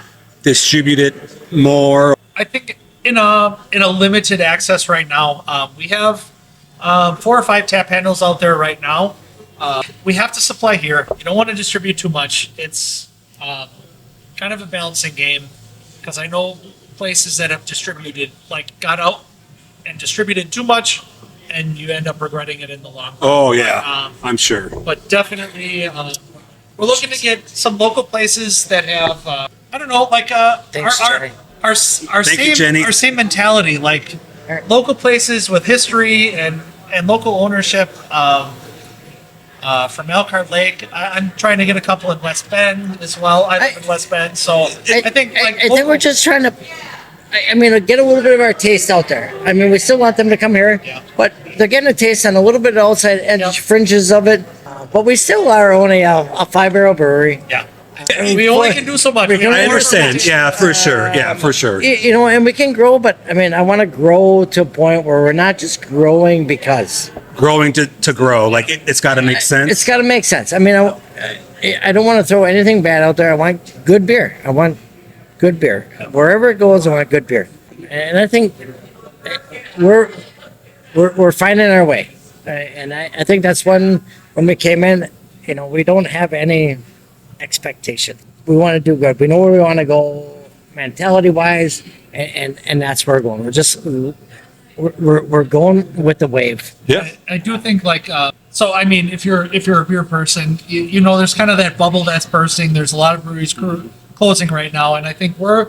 Speaker 2: distribute it more?
Speaker 3: I think in a limited access right now, we have 4 or 5 tap handles out there right now. We have to supply here. You don't want to distribute too much. It's kind of a balancing game because I know places that have distributed, like, got out and distributed too much, and you end up regretting it in the long run.
Speaker 2: Oh yeah, I'm sure.
Speaker 3: But definitely, we're looking to get some local places that have, I don't know, like
Speaker 4: Thanks, Jenny.
Speaker 3: our
Speaker 2: Thank you, Jenny.
Speaker 3: same mentality, like local places with history and local ownership. From Elkhart Lake, I'm trying to get a couple in West Bend as well. I live in West Bend, so I think like
Speaker 4: I think we're just trying to. I mean, get a little bit of our taste out there. I mean, we still want them to come here,
Speaker 3: Yeah.
Speaker 4: but they're getting a taste on a little bit of outside edge
Speaker 3: Yeah.
Speaker 4: fringes of it. But we still are only a 5-barrel brewery.
Speaker 3: yeah. We only can do so much.
Speaker 4: We can
Speaker 2: I
Speaker 3: only
Speaker 2: understand.
Speaker 3: do so much.
Speaker 2: Yeah, for sure. Yeah, for sure.
Speaker 4: You know, and we can grow, but I mean, I want to grow to a point where we're not just growing because
Speaker 2: Growing to grow, like it's got to make sense.
Speaker 4: it's got to make sense. I mean, I don't want to throw anything bad out there. I want good beer. I want good beer. Wherever it goes, I want good beer. And I think we're finding our way. And I think that's when we came in, you know, we don't have any expectation. We want to do good. We know where we want to go mentality wise, and that's where we're going. We're going with the wave.
Speaker 2: Yeah.
Speaker 3: I do think like so. I mean, if you're a beer person, you know, there's kind of that bubble that's bursting. There's a lot of breweries closing right now, and I think we're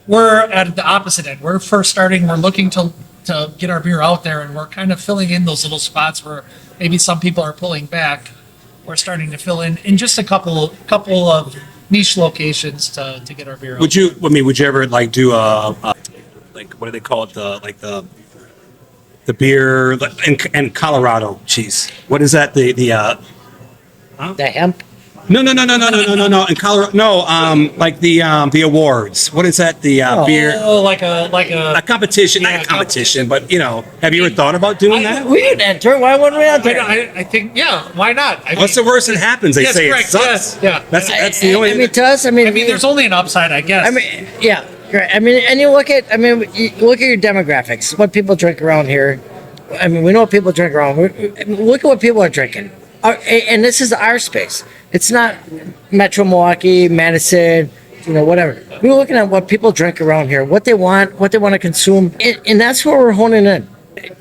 Speaker 3: at the opposite end. We're first starting. We're looking to get our beer out there, and we're kind of filling in those little spots where maybe some people are pulling back. We're starting to fill in just a couple of niche locations to get our beer out.
Speaker 2: Would you ever like do like what do they call it? The beer in Colorado. Jeez, what is that? The
Speaker 4: hemp.
Speaker 2: No. In Colorado, no. Like the awards. What is that? The beer
Speaker 3: Oh, like a
Speaker 2: competition,
Speaker 3: Yeah,
Speaker 2: not a competition, but you know. Have you ever thought about doing that?
Speaker 4: We could enter. Why wouldn't we enter?
Speaker 3: I think, yeah, why not? I
Speaker 2: What's the worst that happens? They
Speaker 3: Yes,
Speaker 2: say
Speaker 3: correct,
Speaker 2: it sucks.
Speaker 3: yeah.
Speaker 2: That's the only.
Speaker 4: I mean, to us, I mean,
Speaker 3: mean, there's only an upside, I guess.
Speaker 4: I mean, yeah, great. I mean, and you look at your demographics, what people drink around here. I mean, we know what people drink around. Look at what people are drinking, and this is our space. It's not Metro Milwaukee, Madison, you know, whatever. We're looking at what people drink around here, what they want to consume, and that's where we're honing in.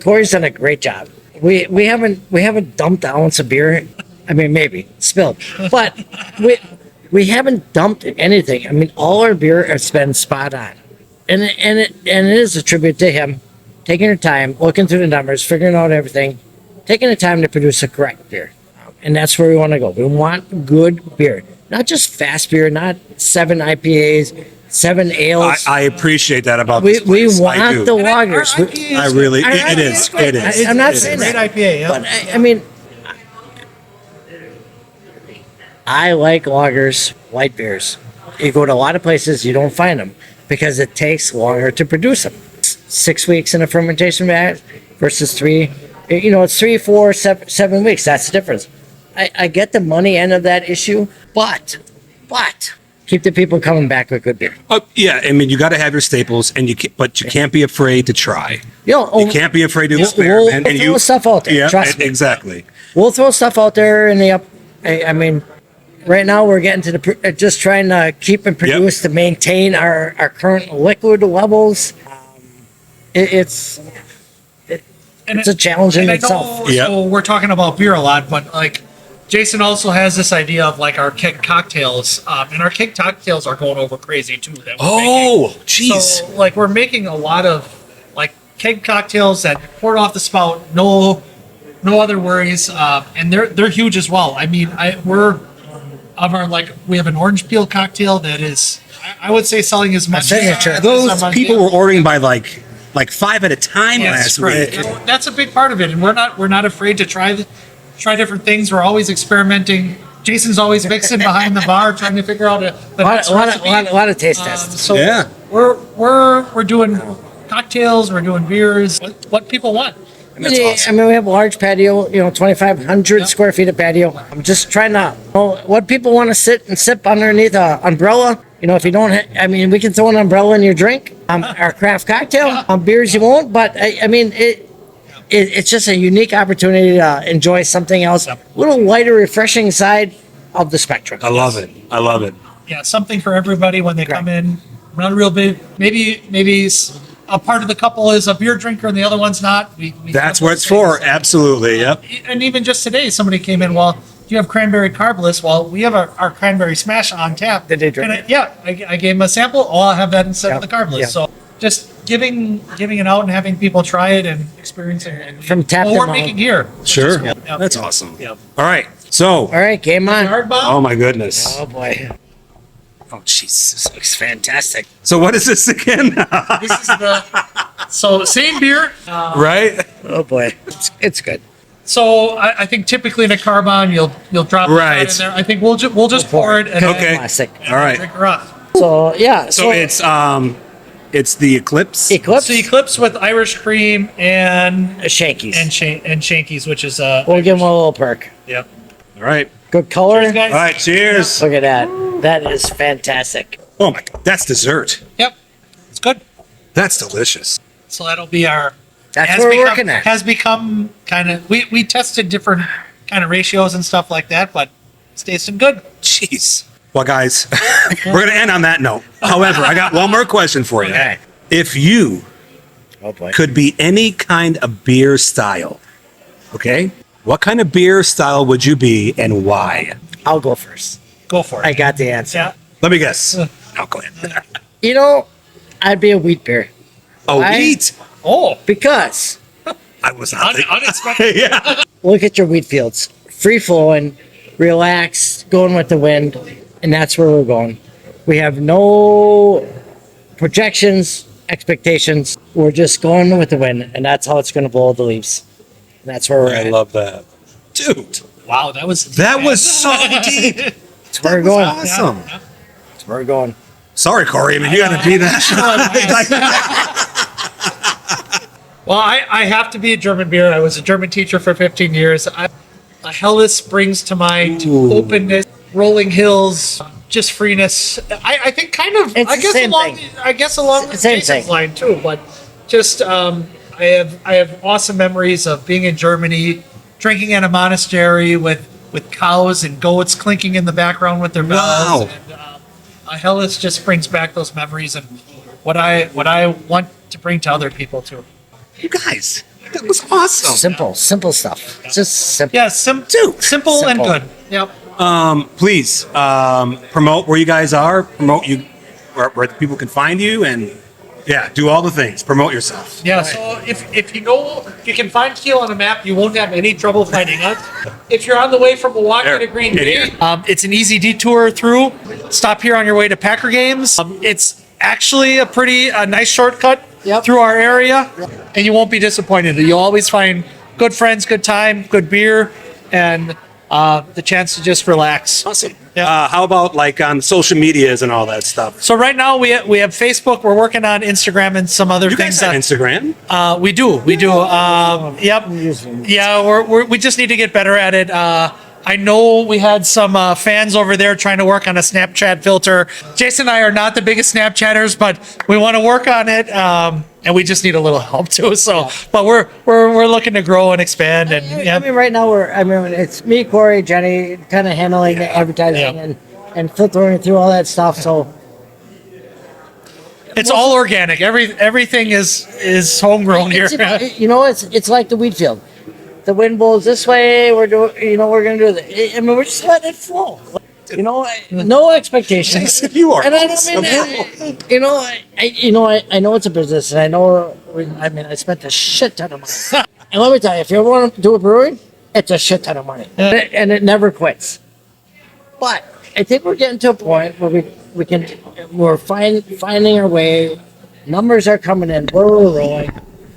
Speaker 4: Corey's done a great job. We haven't dumped an ounce of beer. I mean, maybe spilled, but we haven't dumped anything. I mean, all our beer has been spot on, and it is a tribute to him, taking your time, looking through the numbers, figuring out everything, taking the time to produce a correct beer, and that's where we want to go. We want good beer, not just fast beer, not 7 IPAs, 7 ales.
Speaker 2: I appreciate that about
Speaker 4: we
Speaker 2: this place. I
Speaker 4: want
Speaker 2: do.
Speaker 4: the lagers.
Speaker 2: I really.
Speaker 4: Our
Speaker 2: It
Speaker 4: IPA
Speaker 2: is.
Speaker 4: is great.
Speaker 2: It is.
Speaker 4: I'm not
Speaker 2: It
Speaker 4: saying
Speaker 2: is.
Speaker 3: Great IPA, yeah.
Speaker 4: But I mean, I like lagers, light beers. You go to a lot of places, you don't find them because it takes longer to produce them. 6 weeks in a fermentation vat versus 3. You know, it's 3, 4, 7 weeks. That's the difference. I get the money end of that issue, but keep the people coming back with good beer.
Speaker 2: Yeah, I mean, you got to have your staples, but you can't be afraid to try. You can't be afraid to experiment.
Speaker 4: We'll throw stuff out there.
Speaker 2: Yeah,
Speaker 4: Trust me.
Speaker 2: exactly.
Speaker 4: We'll throw stuff out there in the up. I mean, right now we're getting to the just trying to keep and produce to maintain our current liquid levels. It's a challenge in
Speaker 3: and I
Speaker 4: itself.
Speaker 3: know, so we're talking about beer a lot, but like Jason also has this idea of like our keg cocktails, and our keg cocktails are going over crazy too. That we're making.
Speaker 2: jeez.
Speaker 3: So like we're making a lot of like keg cocktails that pour off the spout, no other worries, and they're huge as well. I mean, we have an orange peel cocktail that is, I would say, selling as much.
Speaker 4: signature.
Speaker 2: Those people were ordering by like 5 at a time last week.
Speaker 3: That's a big part of it, and we're not afraid to try different things. We're always experimenting. Jason's always mixing behind the bar, trying to figure out
Speaker 4: A lot of taste tests.
Speaker 3: So
Speaker 2: Yeah.
Speaker 3: we're doing cocktails, we're doing beers, what people want.
Speaker 2: That's awesome.
Speaker 4: I mean, we have a large patio, 2,500 square feet of patio. I'm just trying to know what people want to sit and sip underneath an umbrella. If you don't, we can throw an umbrella in your drink. Our craft cocktail, beers you won't, but it's just a unique opportunity to enjoy something else, a little lighter, refreshing side of the spectrum.
Speaker 2: I love it.
Speaker 3: Yeah, something for everybody when they come in. Not real big. Maybe a part of the couple is a beer drinker and the other one's not.
Speaker 2: That's what it's for. Absolutely. Yep.
Speaker 3: And even just today, somebody came in. Well, do you have cranberry carbless? Well, we have our cranberry smash on tap.
Speaker 4: Did they drink
Speaker 3: it? Yeah, I gave them a sample. Oh, I'll have that instead of the carbless.
Speaker 4: Yeah.
Speaker 3: So just giving it out and having people try it and experience it. And
Speaker 4: From tap to
Speaker 3: we're
Speaker 4: mouth.
Speaker 3: making here.
Speaker 2: Sure.
Speaker 3: Yep.
Speaker 2: That's awesome.
Speaker 3: Yep.
Speaker 2: All right. So,
Speaker 4: All right, game on.
Speaker 3: Hard bomb?
Speaker 2: oh my goodness.
Speaker 4: Oh boy.
Speaker 2: Oh, jeez. This looks fantastic. So, what is this again?
Speaker 3: This is so same beer.
Speaker 2: Right?
Speaker 4: Oh boy. It's good.
Speaker 3: So I think typically in a carbon you'll drop
Speaker 2: Right.
Speaker 3: that in there. I think we'll just pour it and
Speaker 2: Okay.
Speaker 4: Classic.
Speaker 2: All right.
Speaker 3: drink her up.
Speaker 4: So yeah.
Speaker 2: So it's the Eclipse.
Speaker 4: Eclipse.
Speaker 3: So Eclipse with Irish cream and
Speaker 4: Shankies.
Speaker 3: Shankies, which is
Speaker 4: We'll give them a little perk.
Speaker 3: yep.
Speaker 2: All right.
Speaker 4: Good color.
Speaker 3: Cheers, guys.
Speaker 2: All right. Cheers.
Speaker 4: Look at that. That is fantastic.
Speaker 2: Oh my God. That's dessert.
Speaker 3: Yep, it's good.
Speaker 2: That's delicious.
Speaker 3: So that'll be our.
Speaker 4: That's
Speaker 3: has
Speaker 4: what we're
Speaker 3: become-
Speaker 4: working at.
Speaker 3: Has become kind of we tested different kind of ratios and stuff like that, but it's tasting good.
Speaker 2: Jeez. Well, guys, we're going to end on that note. However, I got one more question for you.
Speaker 4: Okay.
Speaker 2: If you
Speaker 4: Oh boy.
Speaker 2: could be any kind of beer style, okay? What kind of beer style would you be and why?
Speaker 4: I'll go first.
Speaker 3: Go for it.
Speaker 4: I got the answer.
Speaker 3: Yeah.
Speaker 2: Let me guess. Oh, go ahead.
Speaker 4: I'd be a wheat beer
Speaker 2: Oh,
Speaker 4: Why?
Speaker 2: wheat.
Speaker 3: Oh,
Speaker 4: because
Speaker 2: I was not thinking.
Speaker 3: unexpected.
Speaker 2: Yeah.
Speaker 4: look at your wheat fields, free flowing, relaxed, going with the wind, and that's where we're going. We have no projections, expectations. We're just going with the wind, and that's how it's going to blow the leaves. And that's where we're
Speaker 2: I
Speaker 4: at.
Speaker 2: love that. Dude,
Speaker 3: Wow, that was
Speaker 2: so deep.
Speaker 4: That's where we're going.
Speaker 2: Awesome.
Speaker 4: That's where we're going.
Speaker 2: Sorry, Corey. I mean, you got to be that.
Speaker 3: Well, I have to be a German beer. I was a German teacher for 15 years. Helles brings to mind openness, rolling hills, just freeness. I think kind of.
Speaker 4: It's
Speaker 3: I
Speaker 4: the
Speaker 3: guess
Speaker 4: same
Speaker 3: along.
Speaker 4: thing.
Speaker 3: I guess along
Speaker 4: It's
Speaker 3: the
Speaker 4: the same
Speaker 3: Jason's
Speaker 4: thing.
Speaker 3: line too. But just I have awesome memories of being in Germany, drinking at a monastery with cows and goats clinking in the background with their bells.
Speaker 2: Wow.
Speaker 3: And Helles just brings back those memories and what I want to bring to other people too.
Speaker 2: You guys, that was awesome.
Speaker 4: Simple stuff. Just simple.
Speaker 3: Yeah, simple and
Speaker 4: Simple.
Speaker 3: good. Yep.
Speaker 2: Please promote where you guys are. Promote you where people can find you, and yeah, do all the things. Promote yourself.
Speaker 3: Yeah, so if you can find Kiel on a map, you won't have any trouble finding us. If you're on the way from Milwaukee
Speaker 2: There.
Speaker 3: to Green
Speaker 2: Get
Speaker 3: Bay,
Speaker 2: here.
Speaker 3: it's an easy detour through. Stop here on your way to Packer games. It's actually a pretty nice shortcut through our area, and you won't be disappointed. You'll always find good friends, good time, good beer, and the chance to just relax.
Speaker 2: Awesome.
Speaker 3: Yeah.
Speaker 2: How about like on social medias and all that stuff?
Speaker 3: So right now we have Facebook. We're working on Instagram and some other
Speaker 2: You
Speaker 3: things.
Speaker 2: guys have Instagram?
Speaker 3: We do. Yep. Yeah, we just need to get better at it. I know we had some fans over there trying to work on a Snapchat filter. Jason and I are not the biggest Snapchatters, but we want to work on it, and we just need a little help too. So, but we're looking to grow and expand, and
Speaker 4: I mean, right now it's me, Corey, Jenny, kind of handling the advertising
Speaker 3: Yeah.
Speaker 4: and filtering through all that stuff. So
Speaker 3: it's all organic. Everything is homegrown here.
Speaker 4: it's like the wheat field. the wind blows this way, we're doing, we're gonna do that. I mean, we're just letting it flow. No expectations.
Speaker 2: You are
Speaker 4: And I
Speaker 2: awesome.
Speaker 4: know it's a business, and I know. I spent a shit ton of money. And let me tell you, if you ever want to do a brewery, it's a shit ton of money, and it never quits. But I think we're getting to a point where we're finding our way. Numbers are coming in, we're rolling,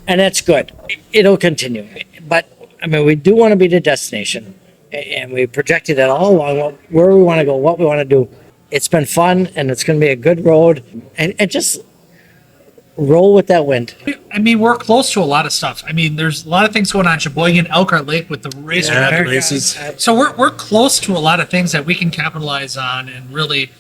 Speaker 4: and that's good. It'll continue. But I mean, we do want to be the destination, and we projected it all along where we want to go, what we want to do. It's been fun, and it's going to be a good road, and just roll with that wind.
Speaker 3: I mean, we're close to a lot of stuff. I mean, there's a lot of things going on in Sheboygan, Elkhart Lake with the race.
Speaker 2: Yeah, the races.
Speaker 3: So we're close to a lot of things that we can capitalize on and really,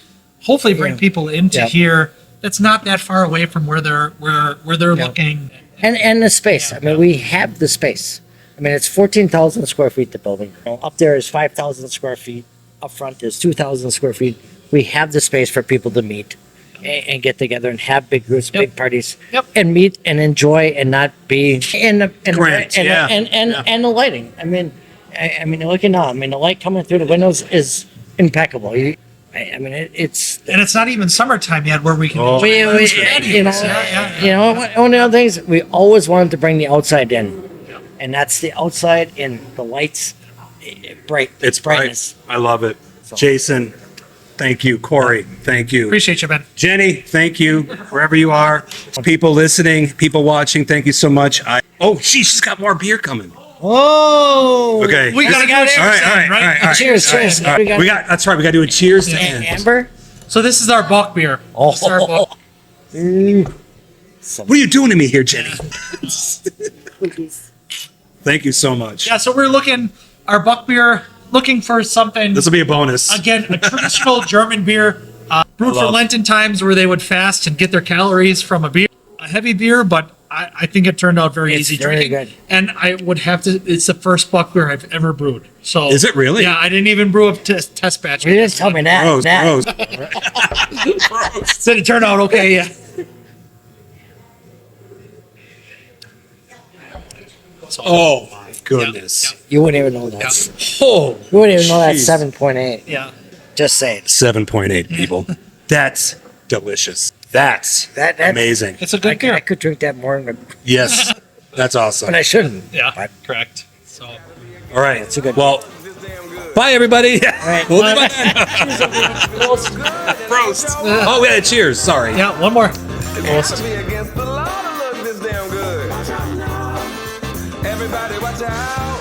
Speaker 3: hopefully, bring people into here. That's not that far away from where they're looking.
Speaker 4: And the space. I mean, we have the space. I mean, it's 14,000 square feet, the building. Up there is 5,000 square feet. Up front is 2,000 square feet. We have the space for people to meet and get together and have big groups, big parties, and meet and enjoy and not be and the lighting. I mean, looking now. I mean, the light coming through the windows is impeccable. It's
Speaker 3: And it's not even summertime yet where we can.
Speaker 4: one of the other things we always wanted to bring the outside in, and that's the outside and the lights, bright.
Speaker 2: It's
Speaker 4: brightness.
Speaker 2: bright. I love it. Jason, thank you. Corey, thank you.
Speaker 3: Appreciate you, Ben.
Speaker 2: Jenny, thank you. Wherever you are, people listening, people watching, thank you so much. She's got more beer coming.
Speaker 4: Oh,
Speaker 2: Okay.
Speaker 3: We gotta go.
Speaker 2: All right.
Speaker 4: Cheers.
Speaker 2: All right. That's right. We got to do a cheers to end.
Speaker 4: Amber.
Speaker 3: So this is our bulk beer. This is our bulk.
Speaker 2: What are you doing to me here, Jenny? Thank you so much.
Speaker 3: Yeah. So we're looking our buck beer, looking for something.
Speaker 2: This will be a bonus.
Speaker 3: Again, a traditional German beer, brewed for Lenten times where they would fast and get their calories from a beer, a heavy beer, but I think it turned out very easy
Speaker 4: very
Speaker 3: drinking.
Speaker 4: good.
Speaker 3: And I would have to. It's the first buck beer I've ever brewed. So
Speaker 2: Is it really?
Speaker 3: Yeah, I didn't even brew a test batch.
Speaker 4: You didn't tell me that.
Speaker 2: Gross.
Speaker 3: Said it turned out okay. Yeah.
Speaker 2: Oh my goodness.
Speaker 4: You wouldn't even know that.
Speaker 2: Oh,
Speaker 4: You wouldn't even know that's
Speaker 2: jeez.
Speaker 4: 7.8.
Speaker 3: Yeah.
Speaker 4: Just saying.
Speaker 2: 7.8 people. That's delicious. That's
Speaker 4: That-
Speaker 2: amazing.
Speaker 3: It's a
Speaker 4: I
Speaker 3: good beer.
Speaker 4: could drink that more, but
Speaker 2: Yes. That's awesome.
Speaker 4: I shouldn't.
Speaker 3: Yeah.
Speaker 4: But
Speaker 3: Correct. So.
Speaker 2: All right.
Speaker 4: It's a good-
Speaker 2: Well, bye everybody.
Speaker 4: right.
Speaker 2: We'll be back. Prost. Oh, we had a cheers. Sorry.
Speaker 3: Yeah. One more.
Speaker 1: It's got to be against the law to look this damn good. Everybody watch out.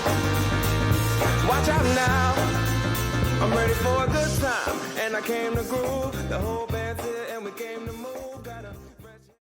Speaker 1: Watch out now. I'm ready for a good time. And I came to groove. The whole band's here and we came to move.